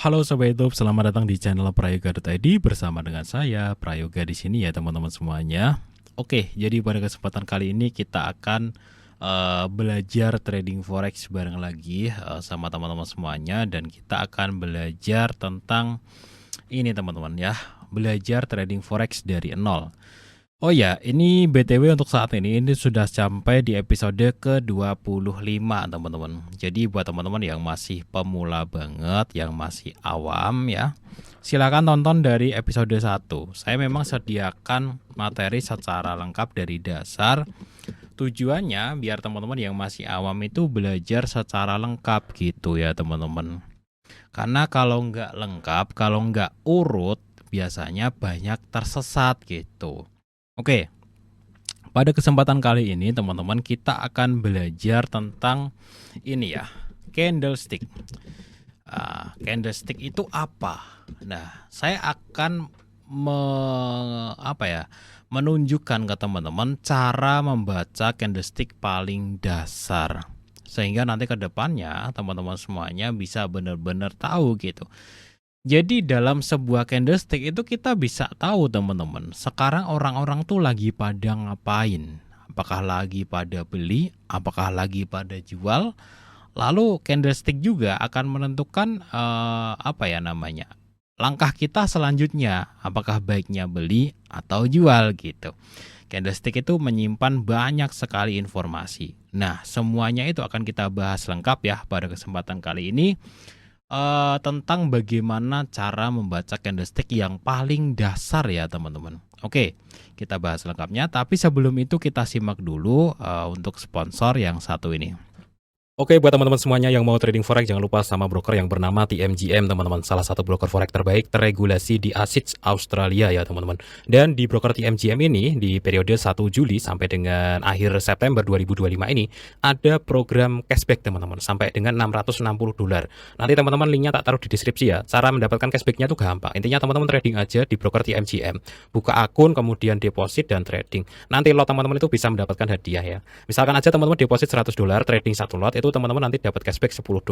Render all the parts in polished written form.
Halo Sobat YouTube, selamat datang di channel Prayoga.id bersama dengan saya Prayoga di sini ya teman-teman semuanya. Oke, jadi pada kesempatan kali ini kita akan belajar trading forex bareng lagi sama teman-teman semuanya, dan kita akan belajar tentang ini teman-teman ya, belajar trading forex dari nol. Oh ya, ini BTW untuk saat ini sudah sampai di episode ke-25 teman-teman. Jadi buat teman-teman yang masih pemula banget, yang masih awam ya, silakan tonton dari episode 1. Saya memang sediakan materi secara lengkap dari dasar. Tujuannya biar teman-teman yang masih awam itu belajar secara lengkap gitu ya teman-teman. Karena kalau nggak lengkap, kalau nggak urut, biasanya banyak tersesat gitu. Oke, pada kesempatan kali ini teman-teman kita akan belajar tentang ini ya, candlestick. Candlestick itu apa? Nah, saya akan menunjukkan ke teman-teman cara membaca candlestick paling dasar, sehingga nanti ke depannya teman-teman semuanya bisa benar-benar tahu gitu. Jadi dalam sebuah candlestick itu kita bisa tahu teman-teman, sekarang orang-orang tuh lagi pada ngapain. Apakah lagi pada beli, apakah lagi pada jual. Lalu candlestick juga akan menentukan langkah kita selanjutnya, apakah baiknya beli atau jual gitu. Candlestick itu menyimpan banyak sekali informasi. Nah, semuanya itu akan kita bahas lengkap ya pada kesempatan kali ini. Tentang bagaimana cara membaca candlestick yang paling dasar ya teman-teman. Oke, kita bahas lengkapnya, tapi sebelum itu kita simak dulu untuk sponsor yang satu ini. Oke, buat teman-teman semuanya yang mau trading forex, jangan lupa sama broker yang bernama TMGM, teman-teman. Salah satu broker forex terbaik teregulasi di ASIC Australia ya, teman-teman. Dan di broker TMGM ini, di periode 1 Juli sampai dengan akhir September 2025 ini, ada program cashback, teman-teman, sampai dengan $660. Nanti teman-teman linknya tak taruh di deskripsi ya. Cara mendapatkan cashbacknya tuh gampang. Intinya teman-teman trading aja di broker TMGM. Buka akun, kemudian deposit dan trading. Nanti lot teman-teman itu bisa mendapatkan hadiah ya. Misalkan aja teman-teman deposit $100, trading satu lot, itu teman-teman nanti dapat cashback $10.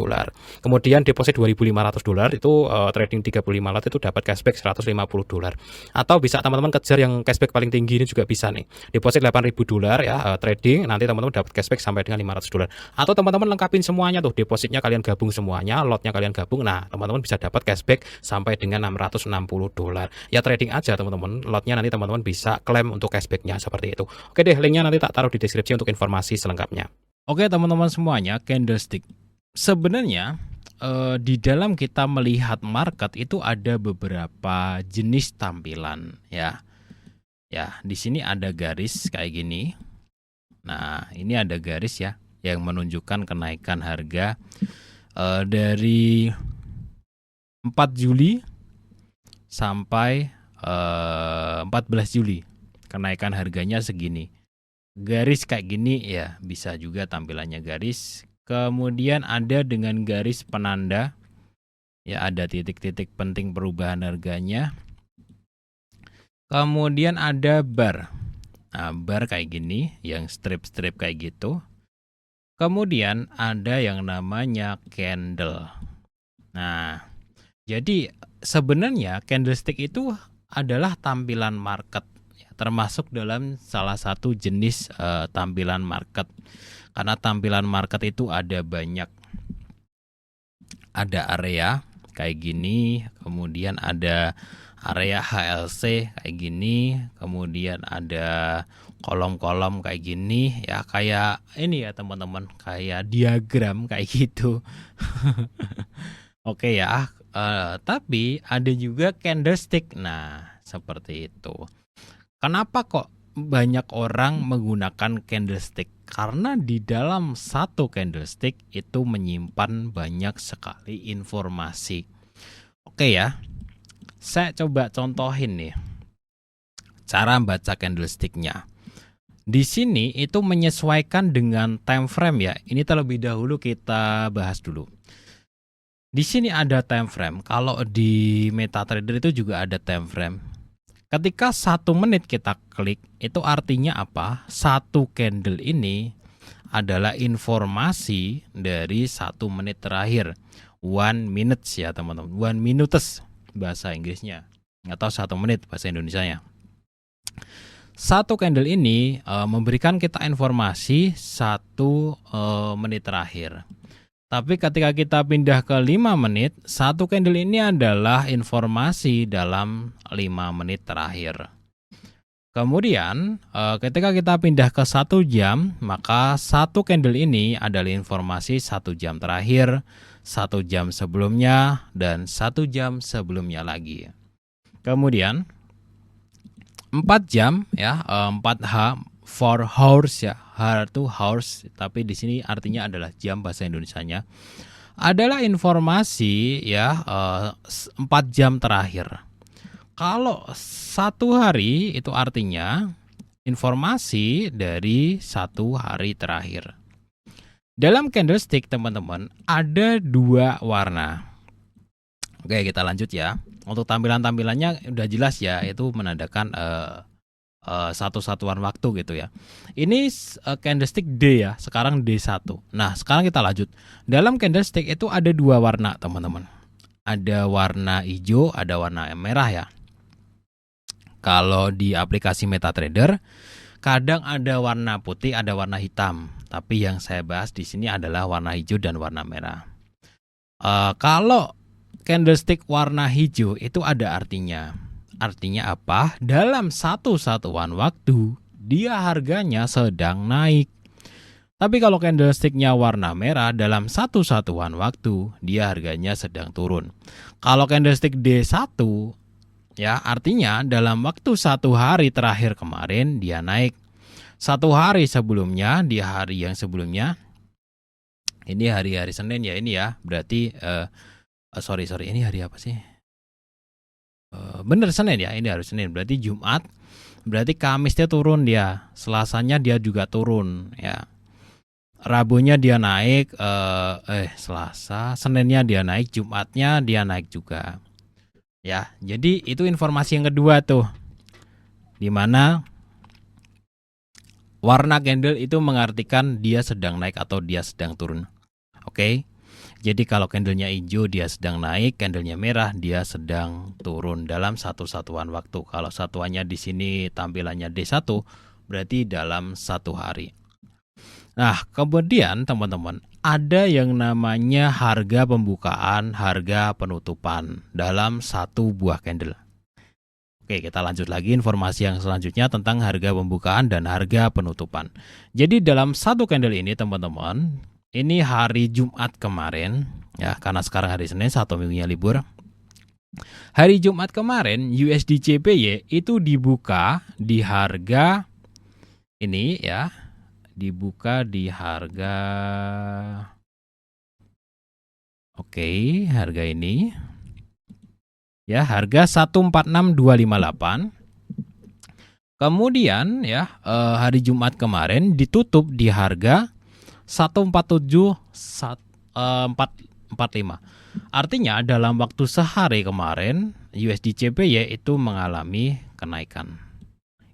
Kemudian deposit $2.500 itu trading 35 lot itu dapat cashback $150. Atau bisa teman-teman kejar yang cashback paling tinggi, ini juga bisa nih. Deposit $8.000 ya, trading nanti teman-teman dapat cashback sampai dengan $500. Atau teman-teman lengkapin semuanya tuh, depositnya kalian gabung semuanya, lotnya kalian gabung. Nah, teman-teman bisa dapat cashback sampai dengan $660. Ya trading aja teman-teman, lotnya nanti teman-teman bisa klaim untuk cashbacknya seperti itu. Oke deh, linknya nanti tak taruh di deskripsi untuk informasi selengkapnya. Oke teman-teman semuanya, candlestick. Sebenarnya di dalam kita melihat market itu ada beberapa jenis tampilan ya. Ya, di sini ada garis kayak gini. Nah, ini ada garis ya yang menunjukkan kenaikan harga dari 4 Juli sampai 14 Juli. Kenaikan harganya segini. Garis kayak gini ya, bisa juga tampilannya garis. Kemudian ada dengan garis penanda. Ya, ada titik-titik penting perubahan harganya. Kemudian ada bar. Nah, bar kayak gini, yang strip-strip kayak gitu. Kemudian ada yang namanya candle. Nah, jadi sebenarnya candlestick itu adalah tampilan market, termasuk dalam salah satu jenis tampilan market. Karena tampilan market itu ada banyak. Ada area kayak gini, kemudian ada area HLC kayak gini, kemudian ada kolom-kolom kayak gini ya, kayak ini ya teman-teman, kayak diagram kayak gitu. Oke ya, tapi ada juga candlestick. Nah, seperti itu. Kenapa kok banyak orang menggunakan candlestick? Karena di dalam satu candlestick itu menyimpan banyak sekali informasi. Oke ya, saya coba contohin nih cara baca candlesticknya. Di sini itu menyesuaikan dengan time frame ya. Ini terlebih dahulu kita bahas dulu. Di sini ada time frame. Kalau di MetaTrader itu juga ada time frame. Ketika 1 menit kita klik, itu artinya apa? Satu candle ini adalah informasi dari 1 menit terakhir. 1 minutes ya teman-teman. 1 minutes bahasa Inggrisnya, atau 1 menit bahasa Indonesianya. Satu candle ini memberikan kita informasi 1 menit terakhir. Tapi ketika kita pindah ke 5 menit, satu candle ini adalah informasi dalam 5 menit terakhir. Kemudian ketika kita pindah ke 1 jam, maka satu candle ini adalah informasi 1 jam terakhir, 1 jam sebelumnya, dan 1 jam sebelumnya lagi. Kemudian 4 jam ya, 4H, 4 hours ya, H itu hours, tapi di sini artinya adalah jam bahasa Indonesianya. Adalah informasi ya 4 jam terakhir. Kalau 1 hari itu artinya informasi dari 1 hari terakhir. Dalam candlestick teman-teman ada 2 warna. Oke, kita lanjut ya. Untuk tampilannya udah jelas ya, itu menandakan satu satuan waktu gitu ya. Ini candlestick D ya, sekarang D1. Nah, sekarang kita lanjut. Dalam candlestick itu ada 2 warna teman-teman. Ada warna hijau, ada warna merah ya. Kalau di aplikasi MetaTrader, kadang ada warna putih, ada warna hitam. Tapi yang saya bahas di sini adalah warna hijau dan warna merah. Kalau candlestick warna hijau itu ada artinya. Artinya apa? Dalam satu satuan waktu, dia harganya sedang naik. Tapi kalau candlesticknya warna merah, dalam satu satuan waktu, dia harganya sedang turun. Kalau candlestick D1, ya artinya dalam waktu 1 hari terakhir kemarin, dia naik. 1 hari sebelumnya, di hari yang sebelumnya, ini hari-hari Senin ya, ini ya, berarti sorry, ini hari apa sih? Bener Senin ya, ini hari Senin, berarti Jumat, berarti Kamisnya turun dia, Selasanya dia juga turun ya, Rabunya dia naik, Selasa, Seninnya dia naik, Jumatnya dia naik juga ya. Jadi itu informasi yang kedua tuh, dimana warna candle itu mengartikan dia sedang naik atau dia sedang turun. Oke. Jadi kalau candlenya hijau dia sedang naik, candlenya merah dia sedang turun dalam satu satuan waktu. Kalau satuannya di sini tampilannya D1, berarti dalam 1 hari. Nah, kemudian teman-teman, ada yang namanya harga pembukaan, harga penutupan dalam 1 buah candle. Oke, kita lanjut lagi informasi yang selanjutnya tentang harga pembukaan dan harga penutupan. Jadi dalam 1 candle ini teman-teman, ini hari Jumat kemarin, ya karena sekarang hari Senin, 1 minggunya libur. Hari Jumat kemarin USD CPY itu dibuka di harga ini ya, dibuka di harga, oke, harga ini ya, harga 146258. Kemudian ya hari Jumat kemarin ditutup di harga 147.445. Artinya dalam waktu sehari kemarin USD CPY itu mengalami kenaikan.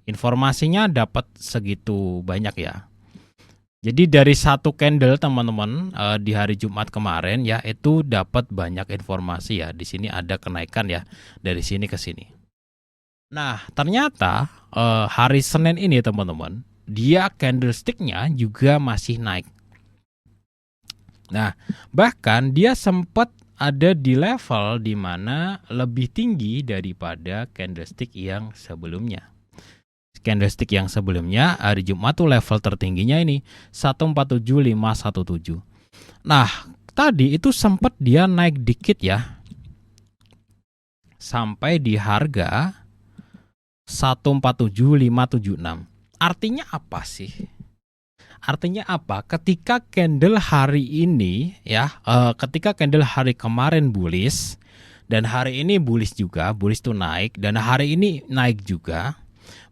Informasinya dapat segitu banyak ya. Jadi dari 1 candle teman-teman di hari Jumat kemarin ya itu dapat banyak informasi ya. Di sini ada kenaikan ya dari sini ke sini. Nah, ternyata hari Senin ini teman-teman, dia candlesticknya juga masih naik. Nah, bahkan dia sempat ada di level di mana lebih tinggi daripada candlestick yang sebelumnya. Candlestick yang sebelumnya hari Jumat tuh level tertingginya ini 147517. Nah, tadi itu sempat dia naik dikit ya, sampai di harga 147576. Artinya apa sih? Artinya apa? Ketika candle hari ini ya, ketika candle hari kemarin bullish dan hari ini bullish juga, bullish tuh naik dan hari ini naik juga.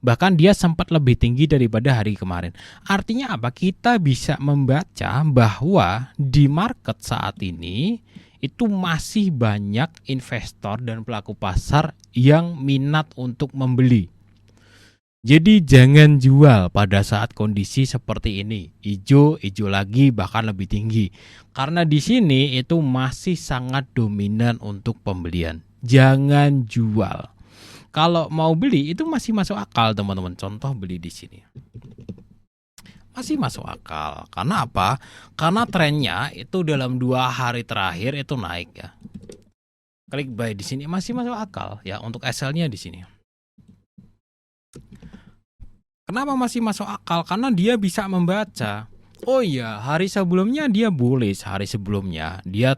Bahkan dia sempat lebih tinggi daripada hari kemarin. Artinya apa? Kita bisa membaca bahwa di market saat ini itu masih banyak investor dan pelaku pasar yang minat untuk membeli. Jadi jangan jual pada saat kondisi seperti ini, hijau, hijau lagi bahkan lebih tinggi. Karena di sini itu masih sangat dominan untuk pembelian. Jangan jual. Kalau mau beli itu masih masuk akal, teman-teman. Contoh beli di sini. Masih masuk akal. Karena apa? Karena trennya itu dalam 2 hari terakhir itu naik ya. Klik buy di sini masih masuk akal ya untuk SL-nya di sini. Kenapa masih masuk akal? Karena dia bisa membaca. Oh iya, hari sebelumnya dia bullish, hari sebelumnya dia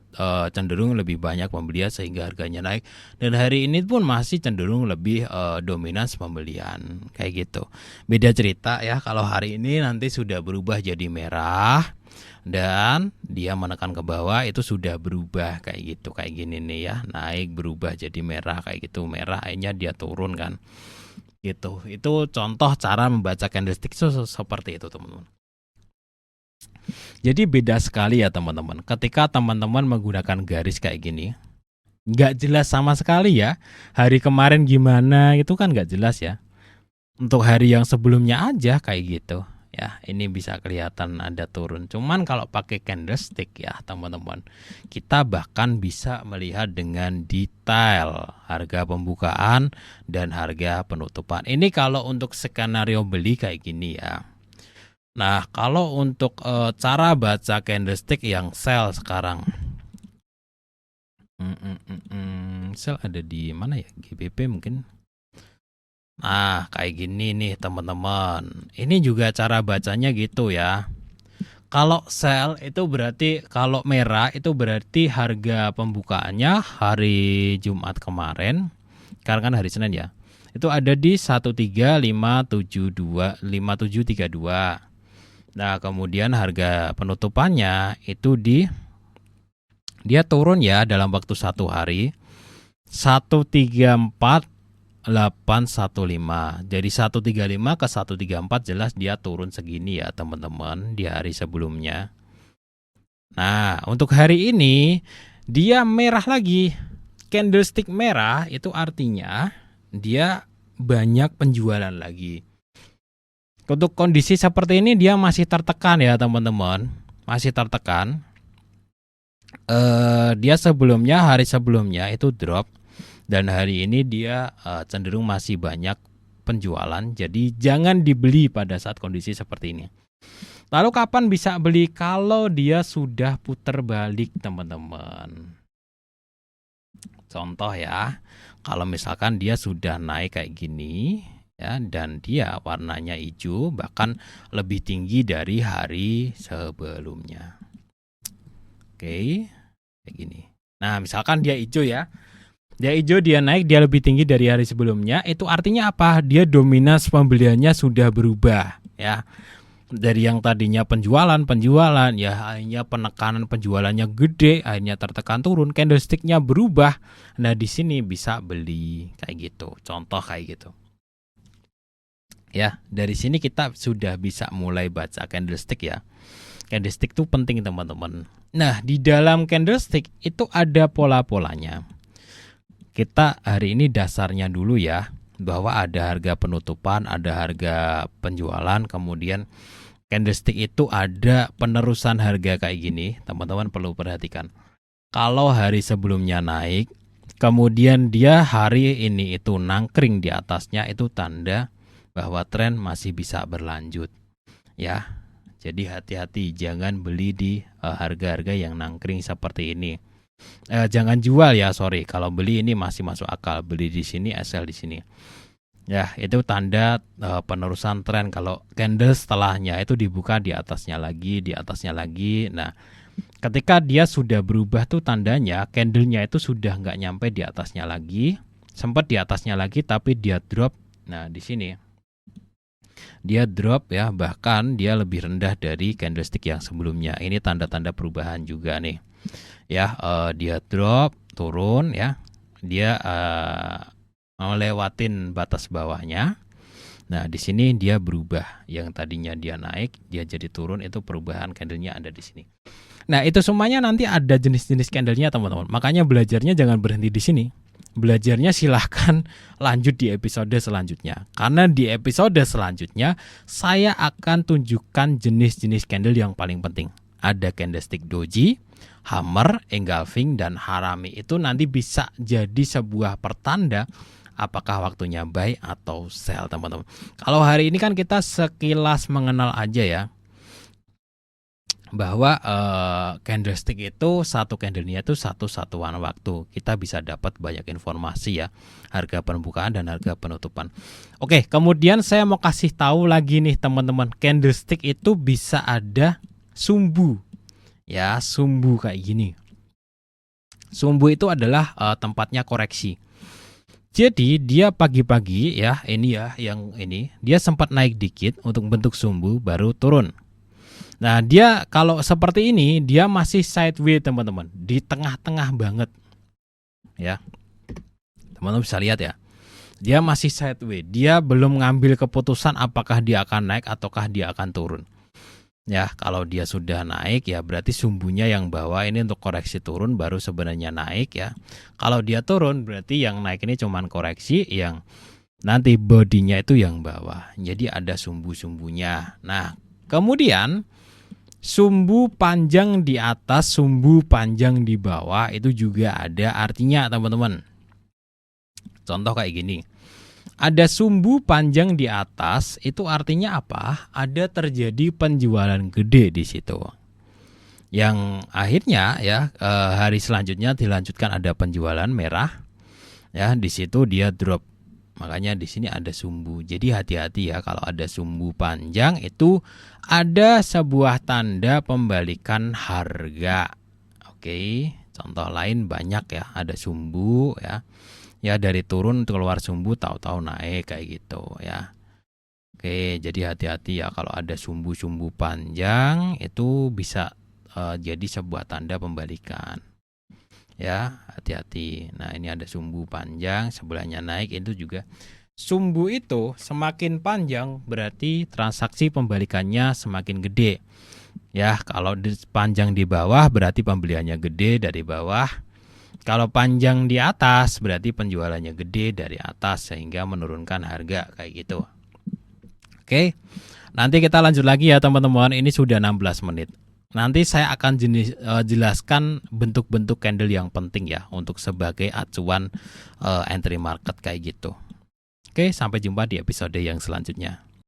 cenderung lebih banyak pembelian sehingga harganya naik. Dan hari ini pun masih cenderung lebih dominan pembelian, kayak gitu. Beda cerita ya kalau hari ini nanti sudah berubah jadi merah dan dia menekan ke bawah itu sudah berubah kayak gitu, kayak gini nih ya, naik berubah jadi merah kayak gitu, merah akhirnya dia turun kan. Gitu. Itu contoh cara membaca candlestick seperti itu, teman-teman. Jadi beda sekali ya, teman-teman. Ketika teman-teman menggunakan garis kayak gini, nggak jelas sama sekali ya. Hari kemarin gimana itu kan nggak jelas ya. Untuk hari yang sebelumnya aja kayak gitu. Ya, ini bisa kelihatan ada turun. Cuman kalau pakai candlestick ya, teman-teman, kita bahkan bisa melihat dengan detail harga pembukaan dan harga penutupan. Ini kalau untuk skenario beli kayak gini ya. Nah, kalau untuk cara baca candlestick yang sell sekarang. Sell ada di mana ya? GBP mungkin. Nah, kayak gini nih teman-teman. Ini juga cara bacanya gitu ya. Kalau sell itu berarti, kalau merah itu berarti harga pembukaannya hari Jumat kemarin. Sekarang kan hari Senin ya. Itu ada di 135725732. Nah, kemudian harga penutupannya itu dia turun ya dalam waktu 1 hari 134 815. Jadi 135 ke 134 jelas dia turun segini ya, teman-teman, di hari sebelumnya. Nah, untuk hari ini dia merah lagi. Candlestick merah itu artinya dia banyak penjualan lagi. Untuk kondisi seperti ini dia masih tertekan ya, teman-teman. Masih tertekan. Dia sebelumnya, hari sebelumnya itu drop. Dan hari ini dia cenderung masih banyak penjualan. Jadi jangan dibeli pada saat kondisi seperti ini. Lalu kapan bisa beli? Kalau dia sudah putar balik, teman-teman. Contoh ya, kalau misalkan dia sudah naik kayak gini ya, dan dia warnanya hijau bahkan lebih tinggi dari hari sebelumnya. Oke, kayak gini. Nah, misalkan dia hijau ya. Dia hijau, dia naik, dia lebih tinggi dari hari sebelumnya. Itu artinya apa? Dia dominasi pembeliannya sudah berubah ya. Dari yang tadinya penjualan ya, akhirnya penekanan penjualannya gede, akhirnya tertekan turun, candlesticknya berubah. Nah, di sini bisa beli kayak gitu. Contoh kayak gitu. Ya, dari sini kita sudah bisa mulai baca candlestick ya. Candlestick itu penting, teman-teman. Nah, di dalam candlestick itu ada pola-polanya. Kita hari ini dasarnya dulu ya, bahwa ada harga penutupan, ada harga penjualan, kemudian candlestick itu ada penerusan harga kayak gini. Teman-teman perlu perhatikan. Kalau hari sebelumnya naik, kemudian dia hari ini itu nangkring di atasnya, itu tanda bahwa tren masih bisa berlanjut. Ya, jadi hati-hati jangan beli di harga-harga yang nangkring seperti ini. Jangan jual ya, sorry. Kalau beli ini masih masuk akal. Beli di sini, sell di sini. Ya, itu tanda penerusan tren. Kalau candle setelahnya itu dibuka di atasnya lagi, di atasnya lagi. Nah, ketika dia sudah berubah tuh tandanya candlenya itu sudah nggak nyampe di atasnya lagi, sempat di atasnya lagi tapi dia drop. Nah, di sini dia drop ya, bahkan dia lebih rendah dari candlestick yang sebelumnya. Ini tanda-tanda perubahan juga nih. Ya, dia drop, turun ya. Dia melewatin batas bawahnya. Nah, di sini dia berubah. Yang tadinya dia naik, dia jadi turun, itu perubahan candlenya ada di sini. Nah, itu semuanya nanti ada jenis-jenis candlenya, teman-teman. Makanya belajarnya jangan berhenti di sini. belajarnya silahkan lanjut di episode selanjutnya. Karena di episode selanjutnya saya akan tunjukkan jenis-jenis candle yang paling penting. Ada candlestick doji, hammer, engulfing, dan harami. Itu nanti bisa jadi sebuah pertanda apakah waktunya buy atau sell, teman-teman. Kalau hari ini kan kita sekilas mengenal aja ya, bahwa candlestick itu satu candlenya itu satu satuan waktu. Kita bisa dapat banyak informasi ya, harga pembukaan dan harga penutupan. Oke, kemudian saya mau kasih tahu lagi nih teman-teman, candlestick itu bisa ada sumbu. Ya, sumbu kayak gini. Sumbu itu adalah tempatnya koreksi. Jadi dia pagi-pagi ya, ini ya yang ini, dia sempat naik dikit untuk bentuk sumbu baru turun. Nah, dia kalau seperti ini dia masih sideways, teman-teman, di tengah-tengah banget. Ya. Teman-teman bisa lihat ya. Dia masih sideways. Dia belum ngambil keputusan apakah dia akan naik ataukah dia akan turun. Ya, kalau dia sudah naik ya berarti sumbunya yang bawah ini untuk koreksi turun baru sebenarnya naik ya. Kalau dia turun berarti yang naik ini cuman koreksi, yang nanti bodinya itu yang bawah. Jadi ada sumbu-sumbunya. Nah, kemudian sumbu panjang di atas, sumbu panjang di bawah itu juga ada artinya, teman-teman. Contoh kayak gini. Ada sumbu panjang di atas, itu artinya apa? Ada terjadi penjualan gede di situ. Yang akhirnya ya hari selanjutnya dilanjutkan ada penjualan merah. Ya, di situ dia drop. Makanya di sini ada sumbu. Jadi hati-hati ya kalau ada sumbu panjang, itu ada sebuah tanda pembalikan harga. Oke, contoh lain banyak ya, ada sumbu ya. Ya dari turun keluar sumbu tahu-tahu naik kayak gitu ya. Oke, jadi hati-hati ya kalau ada sumbu-sumbu panjang, itu bisa jadi sebuah tanda pembalikan. Ya, hati-hati. Nah, ini ada sumbu panjang, sebelahnya naik, itu juga sumbu itu semakin panjang berarti transaksi pembalikannya semakin gede. Ya, kalau panjang di bawah berarti pembeliannya gede dari bawah. Kalau panjang di atas berarti penjualannya gede dari atas sehingga menurunkan harga kayak gitu. Oke. Nanti kita lanjut lagi ya teman-teman. Ini sudah 16 menit. Nanti saya akan jelaskan bentuk-bentuk candle yang penting ya untuk sebagai acuan entry market kayak gitu. Oke, sampai jumpa di episode yang selanjutnya.